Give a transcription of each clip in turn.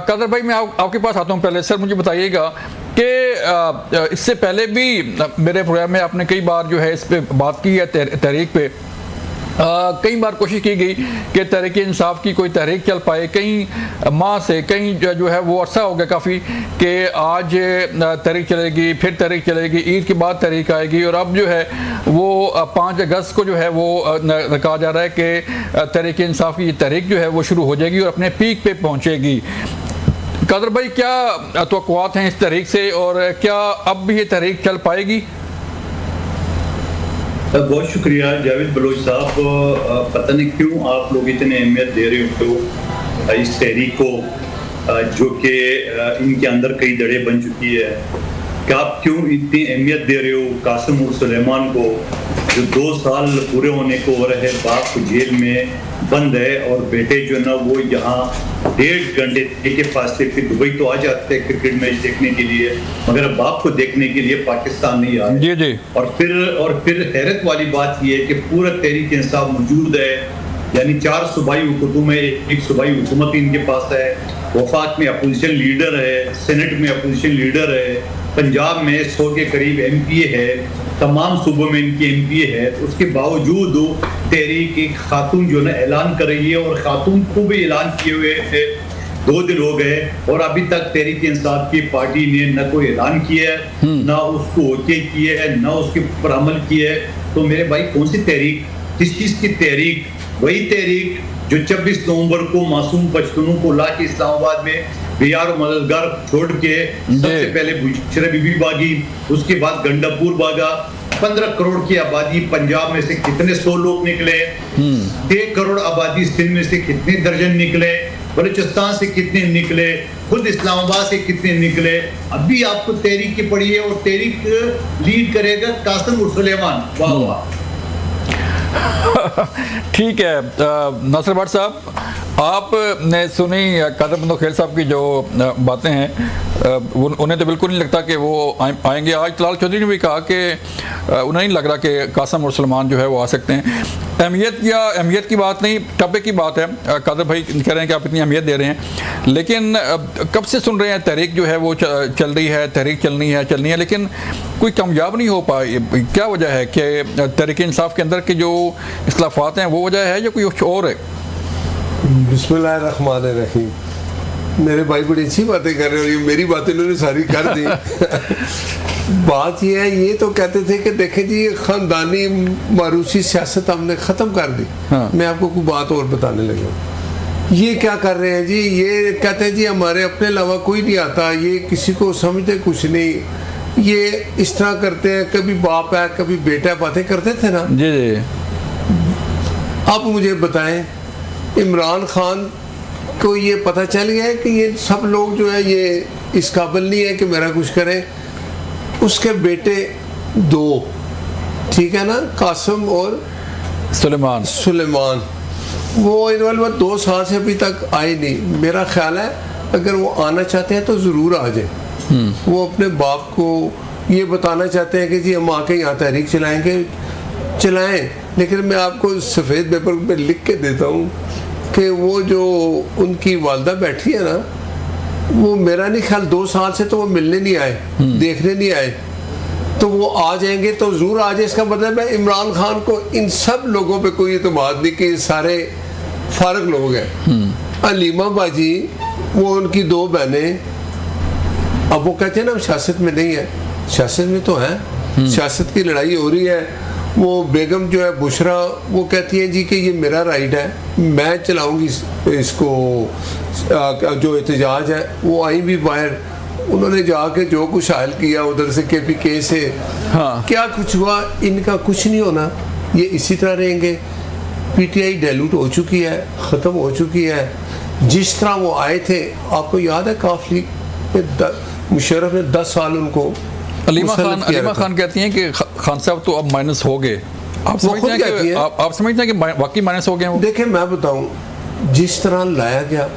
कादर भाई, मैं आपके पास आता हूँ। पहले सर मुझे बताइएगा कि इससे पहले भी मेरे प्रोग्राम में आपने कई बार जो है इस पे बात की है, तहरीक पे कई बार कोशिश की गई कि तहरीक इंसाफ की कोई तहरीक चल पाए। कई माह से कई जो है वो अरसा हो गया काफ़ी कि आज तहरीक चलेगी, फिर तहरीक चलेगी, ईद के बाद तहरीक आएगी, और अब जो है वो 5 अगस्त को जो है वो कहा जा रहा है कि तहरीक इंसाफ की तहरीक जो है वो शुरू हो जाएगी और अपने पीक पे पहुँचेगी। कादर भाई, क्या तवक्कुआत हैं इस तहरीक से, और क्या अब भी ये तहरीक चल पाएगी? बहुत शुक्रिया जावेद बलोच साहब। पता नहीं क्यों आप लोग इतने अहमियत दे रहे हो इस तहरीक को, जो कि इनके अंदर कई दड़े बन चुकी है, कि आप क्यों इतनी अहमियत दे रहे हो कासिम और सुलेमान को, जो 2 साल पूरे होने को हो रहे, बाप को जेल में बंद है, और बेटे जो ना वो यहाँ 1.5 घंटे के फासले पे दुबई तो आ जाते हैं क्रिकेट मैच देखने के लिए, मगर बाप को देखने के लिए पाकिस्तान नहीं आ रहे। जी। और फिर हैरत वाली बात यह है कि पूरा तहरीक इंसाफ मौजूद है, यानी 4 सूबाई हुकूमत में एक सूबाई हुकूमत इनके पास है, वफाक में अपोजिशन लीडर है, सेनेट में अपोजिशन लीडर है, पंजाब में 100 के करीब MPA है, तमाम सूबों में इनकी MPA है। उसके बावजूद तहरीक एक खातून जो ना ऐलान कर रही है, और खातून को भी ऐलान किए हुए 2 दिन हो गए, और अभी तक तहरीक इंसाफ की पार्टी ने न कोई ऐलान किया है, ना उसको ओके किया है, ना उसके ऊपर अमल किया है। तो मेरे भाई, कौन सी तहरीक, किस चीज़ की तहरीक? वही तहरीक जो 26 नवंबर को मासूम पश्तूनों को ला के इस्लामाबाद में बेयार और मददगार छोड़ के सबसे पहले बुशरा बीबी भागी, उसके बाद गंडापुर भागा। 15 करोड़ की आबादी पंजाब में से कितने 100 लोग निकले, 1 करोड़ आबादी सिंध में से कितने दर्जन निकले, बलूचिस्तान से कितने निकले, खुद इस्लामाबाद से कितने निकले। अभी आपको तहरीक की पड़ी है, और तहरीक लीड करेगा कासिम और सुलेमान। वाह वाह। ठीक है नासिर भट्ट साहब, आपने सुनी कादर मंदोखेल साहब की जो बातें हैं, उन्हें तो बिल्कुल नहीं लगता कि वो आएंगे। आज तलाल चौधरी ने भी कहा कि उन्हें नहीं लग रहा कि कासिम और सलमान जो है वो आ सकते हैं। अहमियत की बात नहीं, टप्पे की बात है। कादर भाई कह रहे हैं कि आप इतनी अहमियत दे रहे हैं, लेकिन कब से सुन रहे हैं तहरीक जो है वो चल रही है, तहरीक चलनी है, लेकिन कोई कामयाब नहीं हो पाई। क्या वजह है कि तहरीक इंसाफ के अंदर के जो इख्तिलाफात हैं वो वजह है या कोई और है? बिस्मिल्लाहिर्रहमानिर्रहीम। मेरे भाई बड़ी अच्छी बातें कर रहे हो, ये मेरी बातें इन्होंने सारी कर दी। बात ये है, ये तो कहते थे कि देखें जी ख़ानदानी मारूसी सियासत हमने ख़त्म कर दी। हाँ। मैं आपको कोई बात और बताने लगा। ये क्या कर रहे हैं जी, ये कहते हैं जी हमारे अपने अलावा कोई नहीं आता, ये किसी को समझते कुछ नहीं, ये इस तरह करते हैं, कभी बाप है कभी बेटा, बातें करते थे ना जी। अब मुझे बताएं, इमरान खान को ये पता चल गया है कि ये सब लोग जो है ये इस काबिल नहीं है कि मेरा कुछ करें। उसके बेटे 2, ठीक है ना, कासिम और सुलेमान, वो इनवॉल्व 2 साल से अभी तक आए नहीं। मेरा ख्याल है अगर वो आना चाहते हैं तो ज़रूर आ जाए। वो अपने बाप को ये बताना चाहते हैं कि जी हम आके यहाँ तहरीक चलाएं, लेकिन मैं आपको सफ़ेद पेपर पे लिख के देता हूँ कि वो जो उनकी वालदा बैठी है ना, वो मेरा नहीं ख्याल 2 साल से तो वो मिलने नहीं आए, देखने नहीं आए, तो वो आ जाएंगे तो ज़रूर आ जाए। इसका मतलब है इमरान खान को इन सब लोगों पे कोई एतमाद नहीं कि सारे फारग लोग हैं। अलीमा बाजी, वो उनकी 2 बहनें, अब वो कहते हैं ना हम सियासत में नहीं है, सियासत में तो है, सियासत की लड़ाई हो रही है। वो बेगम जो है बुशरा, वो कहती है जी कि ये मेरा राइट है, मैं चलाऊंगी इसको, जो एहतजाज है। वो आई भी बाहर, उन्होंने जाके जो कुछ हायल किया उधर से KPK से, हाँ। क्या कुछ हुआ? इनका कुछ नहीं होना, ये इसी तरह रहेंगे। PTI डाइल्यूट हो चुकी है, ख़त्म हो चुकी है। जिस तरह वो आए थे, आपको याद है काफ लीग में मुशर्रफ ने 10 साल उनको। अलीमा खान कहती हैं कि खान साहब तो अब माइनस हो गए। आप समझते हैं कि वाकई माइनस हो गए? देखें मैं बताऊं, जिस तरह लाया गया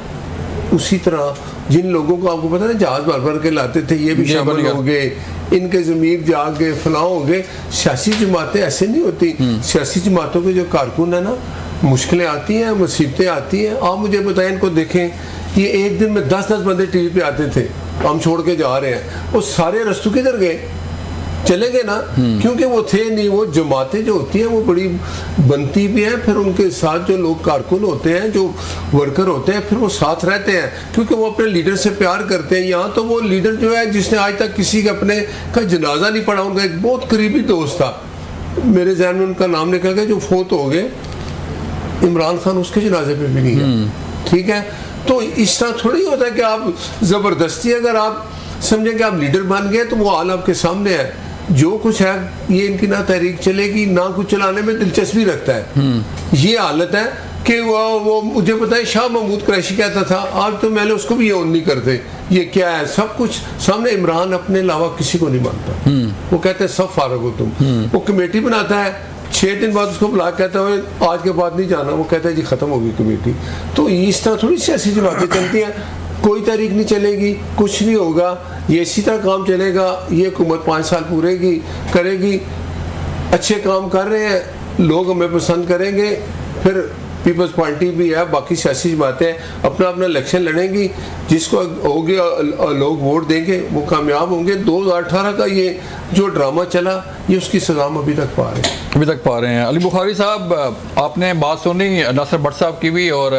उसी तरह जिन लोगों को आपको पता है जहाज भर भर के लाते थे, ये भी शामिल हो गए, इनके ज़मीर जाग गए, फलां हो गए। सियासी जमातें ऐसे नहीं होती। सियासी जमातों के जो कारकुन है ना, मुश्किलें आती हैं, मुसीबतें आती हैं। आप मुझे बताएं, इनको देखें, ये एक दिन में 10-10 बंदे टीवी पे आते थे, हम छोड़ के जा रहे हैं, वो सारे रस्तों किधर गए? चले गए ना, क्योंकि वो थे नहीं। वो जमातें जो होती हैं वो बड़ी बनती भी हैं, फिर उनके साथ जो लोग कारकुन होते हैं, जो वर्कर होते हैं, फिर वो साथ रहते हैं क्योंकि वो अपने लीडर से प्यार करते हैं। यहाँ तो वो लीडर जो है जिसने आज तक किसी के अपने का जनाजा नहीं पढ़ा, उनका एक बहुत करीबी दोस्त था, मेरे जहन में उनका नाम निकल गया, जो फोत हो गए, इमरान खान उसके जनाजे पे भी नहीं है। ठीक है, तो इस तरह थोड़ी होता है कि आप ज़बरदस्ती, अगर आप समझें कि आप लीडर बन गए तो वो हाल आपके सामने है। जो कुछ है ये इनकी ना तहरीक चलेगी ना कुछ चलाने में दिलचस्पी रखता है। ये हालत है कि वो मुझे पता है शाह महमूद कुरैशी कहता था, आज तो मैंने उसको भी ये ऑन नहीं करते, ये क्या है, सब कुछ सामने। इमरान अपने अलावा किसी को नहीं मानता, वो कहते हैं सब फारग हो तुम। वो कमेटी बनाता है, 6 दिन बाद उसको बुला कहता है आज के बाद नहीं जाना, वो कहता है जी खत्म होगी कमेटी। तो इस तरह थोड़ी सी ऐसी बातें चलती हैं, कोई तारीख नहीं चलेगी, कुछ नहीं होगा, ये इसी तरह काम चलेगा। ये हुकूमत 5 साल पूरे करेगी, अच्छे काम कर रहे हैं, लोग हमें पसंद करेंगे, फिर पीपल्स पार्टी भी है, बाकी सियासी बातें अपना अपना इलेक्शन लड़ेंगी, जिसको होगे लोग वोट देंगे वो कामयाब होंगे। 2018 का ये जो ड्रामा चला, ये उसकी सजा हम अभी तक पा रहे हैं। अली बुखारी साहब, आपने बात सुनी नासिर भट्ट साहब की भी और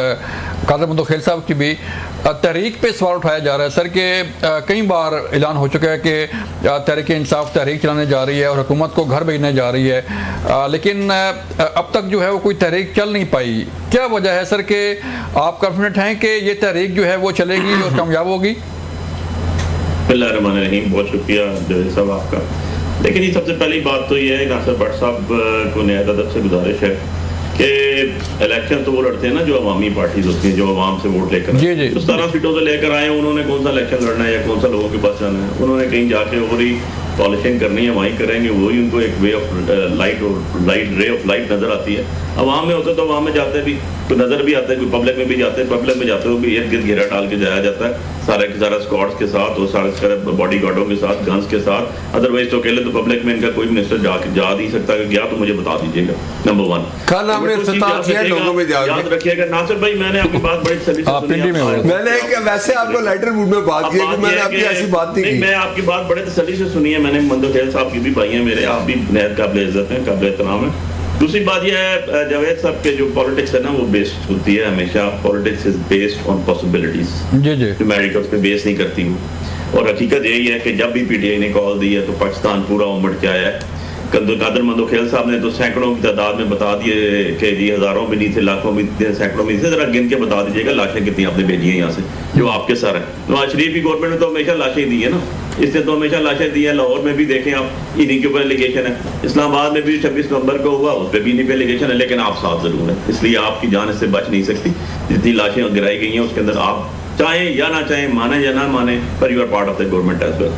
कादर मंदोखेल साहब की भी। तहरीक पे सवाल उठाया जा रहा है सर कि कई बार ऐलान हो चुका है कि तहरीक इंसाफ तहरीक चलाने जा रही है और हुकूमत को घर भेजने जा रही है, लेकिन अब तक जो है वो कोई तहरीक चल नहीं पाई। क्या वजह है सर कि आप कॉन्फिडेंट हैं कि ये तहरीक जो है वो चलेगी और कामयाब होगी? बिस्मिल्लाहिर्रहमानिर्रहीम, बहुत शुक्रिया जवेद साहब आपका। लेकिन ये सबसे पहली बात तो ये है, नासिर भट्ट साहब को नया अदब से गुजारिश है कि इलेक्शन तो वो लड़ते हैं ना जो अवामी पार्टीज होती हैं, जो अवाम से वोट लेकर तो 17 सीटों से लेकर आए, उन्होंने कौन सा इलेक्शन लड़ना है या कौन सा लोगों के पास जाना है, उन्होंने कहीं जाके और ही पॉलिशिंग करनी है, वहीं करेंगे, वही उनको एक वे ऑफ लाइट और रे ऑफ लाइट नज़र आती है। अवाम में होते तो अवाम में जाते भी तो नज़र भी आता है, कोई पब्लिक में भी जाते हैं, पब्लिक में जाते हुए भी इर्द गिर्द घेरा डाल के जाया जाता है, सारे के सारा स्क्वाड्स के साथ और सारे बॉडी गार्डों के साथ, गन्स के साथ। अदरवाइज तो अकेले तो पब्लिक में इनका कोई मिनिस्टर जा नहीं सकता, कि गया तो मुझे बता दीजिएगा। नंबर 1 याद रखिएगा नासिर भाई, मैंने आपकी बात बड़ी तसल्ली से सुनी, मैंने वैसे आपको लाइटर मूड में बात की, मैंने आपकी ऐसी बात नहीं की। मैं आपकी बात बड़े तसल्ली से सुनी है, मैंने मंदोखेल साहब की भी भाई हैं मेरे, आप भी नहायत काबिल इज्जत हैं, काबिल एहतराम है। दूसरी बात यह है जावेद साहब के जो पॉलिटिक्स है ना वो बेस्ड होती है हमेशा, politics is based on possibilities, numericals पे बेस नहीं करती हूँ। और हकीकत यही है कि जब भी पीटीआई ने कॉल दी है तो पाकिस्तान पूरा उमड़ के आया है। कादर मंदोखेल साहब ने तो सैकड़ों की तादाद में बता दिए कि जी हज़ारों में नहीं थे, लाखों में थे, सैकड़ों में थे। जरा गिन के बता दीजिएगा लाशें कितनी आपने भेजी हैं यहाँ से जो आपके सर है। नवाज शरीफ की गवर्नमेंट ने तो हमेशा लाशें दी है ना, इसने तो हमेशा लाशें दी है। लाहौर में भी देखें आप, इन्हीं के ऊपर एलिगेशन है। इस्लामाबाद में भी 26 नवंबर को हुआ, उस पर भी इन्हीं पर एलिगेशन है, लेकिन आप साथ जरूर है, इसलिए आपकी जान इससे बच नहीं सकती। जितनी लाशें गिराई गई हैं उसके अंदर आप चाहें या ना चाहें, माने या ना माने, पर you are part of the government as well.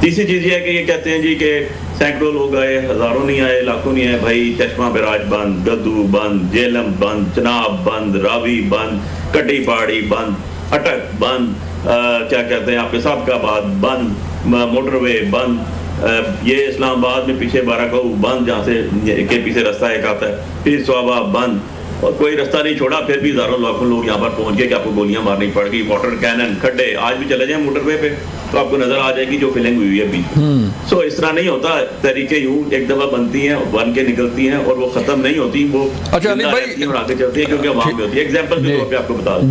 तीसरी चीज़ ये है कि ये कहते हैं जी कि सैकड़ों लोग आए, हज़ारों नहीं आए, लाखों नहीं आए। भाई चश्मा बिराज बंद, गद्दू बंद, जेलम बंद, चनाब बंद, रावी बंद, कटी पहाड़ी बंद, अटक बंद, क्या कहते हैं आपके साबकाबाद बंद, मोटरवे बंद, ये इस्लामाबाद में पीछे बाराकाऊ बंद, जहाँ से के पीछे रास्ता एक आता है, फिर स्वाबा बंद, और कोई रास्ता नहीं छोड़ा। फिर भी हज़ारों लाखों लोग यहाँ पर पहुँच गए कि आपको गोलियाँ मारनी पड़ गई। वाटर कैनन, खड्डे, आज भी चले जाएं मोटरवे पे तो आपको नजर आ जाएगी जो फिलिंग हुई है बीच। सो इस तरह नहीं होता, तरीके यूं एक दफा बनती हैं, बन के निकलती हैं और वो खत्म नहीं होती, वो अच्छा अली भाई और आगे चलती है क्योंकि अवाम में होती है। एग्जांपल के तौर पे आपको बता दूं,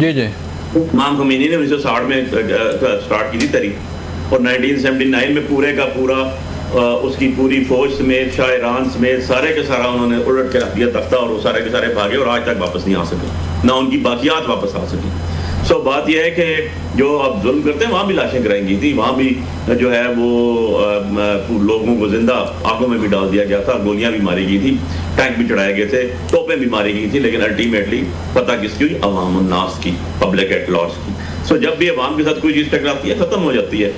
इमाम ख़ुमैनी ने 1960 में स्टार्ट की थी तहरीक और 1979 में पूरे का पूरा उसकी पूरी फौज समेत, शाह ईरान समेत सारे के सारा उन्होंने उलट के रख दिया तख्ता, और वो सारे के सारे भागे और आज तक वापस नहीं आ सके, ना उनकी बाकियात वापस आ सकी। सो बात यह है कि जो आप जुल्म करते हैं वहाँ भी लाशें गिराई थी, वहाँ भी जो है वो लोगों को जिंदा आगों में भी डाल दिया गया था, गोलियां भी मारी गई थी, टैंक भी चढ़ाए गए थे, तोपें भी मारी गई थी, लेकिन अल्टीमेटली पता किसकी हुई? अवाम उन्नास की, पब्लिक एट लार्ज की। सो जब भी अवाम के साथ कोई चीज़ टकराती है ख़त्म हो जाती है।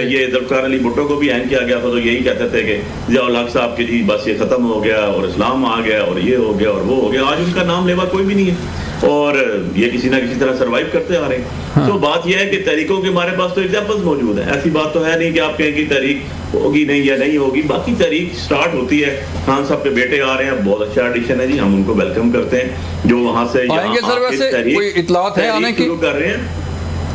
ये ज़ुल्फ़िकार अली भुट्टो को भी हैंग किया गया था तो यही कहते थे कि ज़िया-उल हक़ साहब के जी बस ये ख़त्म हो गया और इस्लाम आ गया और ये हो गया और वो हो गया। आज उनका नाम लेवा कोई भी नहीं है और ये किसी ना किसी तरह सर्वाइव करते आ रहे हैं। तो बात यह है कि तहरीकों के हमारे पास तो एग्जाम्पल्स मौजूद है, ऐसी बात तो है नहीं कि आप कहें कि तहरीक होगी नहीं या नहीं होगी। बाकी तहरीक स्टार्ट होती है, खान साहब के बेटे आ रहे हैं, बहुत अच्छा एडिशन है जी, हम उनको वेलकम करते हैं जो वहाँ से आएंगे। सर वैसे कोई इतलात है आने की? शुरू कर रहे हैं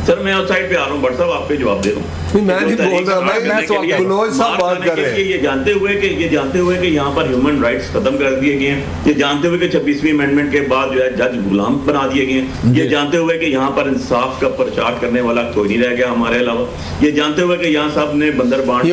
सर मैं उस साइड पे आ रहा हूँ, बट साहब आपके जवाब दे रहा हूँ। मैं नहीं बोल रहा, मैं मनोज साहब बात कर रहे हैं। ये जानते हुए कि यहाँ पर ह्यूमन राइट्स खत्म कर दिए गए हैं, ये जानते हुए कि 26वीं अमेंडमेंट के बाद जो है जज गुलाम बना दिए गए हैं, ये जानते हुए कि यहाँ पर इंसाफ का प्रचार करने वाला कोई नहीं रह गया हमारे अलावा, ये जानते हुए कि यहाँ साहब ने बंदर बांट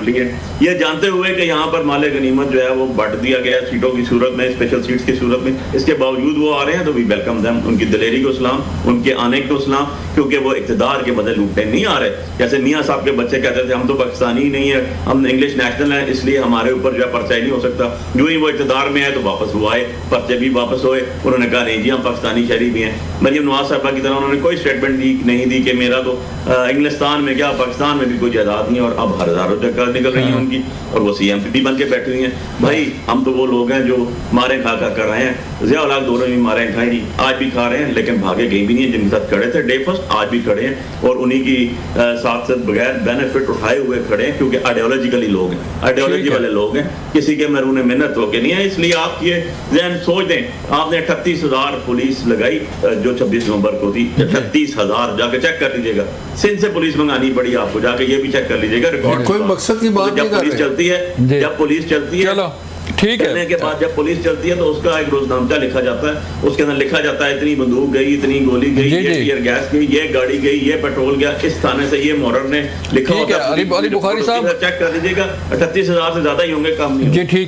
लिए, ये जानते हुए कि यहाँ पर माले गनीमत जो है वो बांट दिया गया सीटों की सूरत में, स्पेशल सीट्स की सूरत में, इसके बावजूद वो आ रहे हैं तो वी वेलकम देम, उनकी दलेरी को सलाम, उनके आने को सलाम, क्योंकि वो इक़्तिदार के बदले लूटने नहीं आ रहे। जैसे मियाँ साहब के बच्चे कहते थे हम तो पाकिस्तानी ही नहीं है, हम इंग्लिश नेशनल है, इसलिए हमारे ऊपर जो है पर्चा ही नहीं हो सकता। जो ही वो इक़्तिदार में है तो वापस वो आए, पर्चे भी वापस हुए, उन्होंने कहा नहीं जी हम पाकिस्तानी शहरी भी हैं। मरियम नवाज साहबा की तरह उन्होंने कोई स्टेटमेंट नहीं दी कि मेरा तो इंग्लिस्तान में क्या पाकिस्तान में भी कोई जायदाद नहीं है, और अब हजारों जगह निकल रही है उनकी, और वो CM बन के बैठी हुई हैं। भाई हम तो वो लोग हैं जो मारे खा कर रहे हैं, ज़िया औलाद दोनों भी मारे खाए नहीं, आज भी खा रहे हैं, लेकिन भागे कहीं भी नहीं है। जिनके साथ खड़े थे डे फर्स्ट आज भी खड़े हैं, और उन्हीं की साथ साथ बगैर बेनिफिट उठाए हुए खड़े हैं, क्योंकि आइडियोलॉजिकली लोग हैं, आइडियोलॉजी वाले लोग हैं, किसी के मरून मेहनत होके नहीं है। इसलिए आप ये ज़हन सोच दें, आपने 38,000 पुलिस लगाई जो 26 नवंबर को थी, 38,000 जाके चेक कर लीजिएगा, सिंध से पुलिस मंगानी पड़ी आपको, जाके ये भी चेक कर लीजिएगा रिकॉर्ड। कोई मकसद की बात नहीं कर रहे। पुलिस चलती है, जब पुलिस चलती है, चलो ठीक है, के बाद जब पुलिस चलती है तो उसका एक रोजनामा लिखा जाता है, उसके अंदर लिखा जाता है इतनी बंदूक गई, इतनी गोली गई, ये टीयर गैस गई, ये गाड़ी गई, ये पेट्रोल गया, इस थाने से ये मोरर ने लिखा होता है। अली बुखारी साहब चेक कर लीजिएगा, 38,000 से ज्यादा ही होंगे, कम नहीं। जी ठीक है।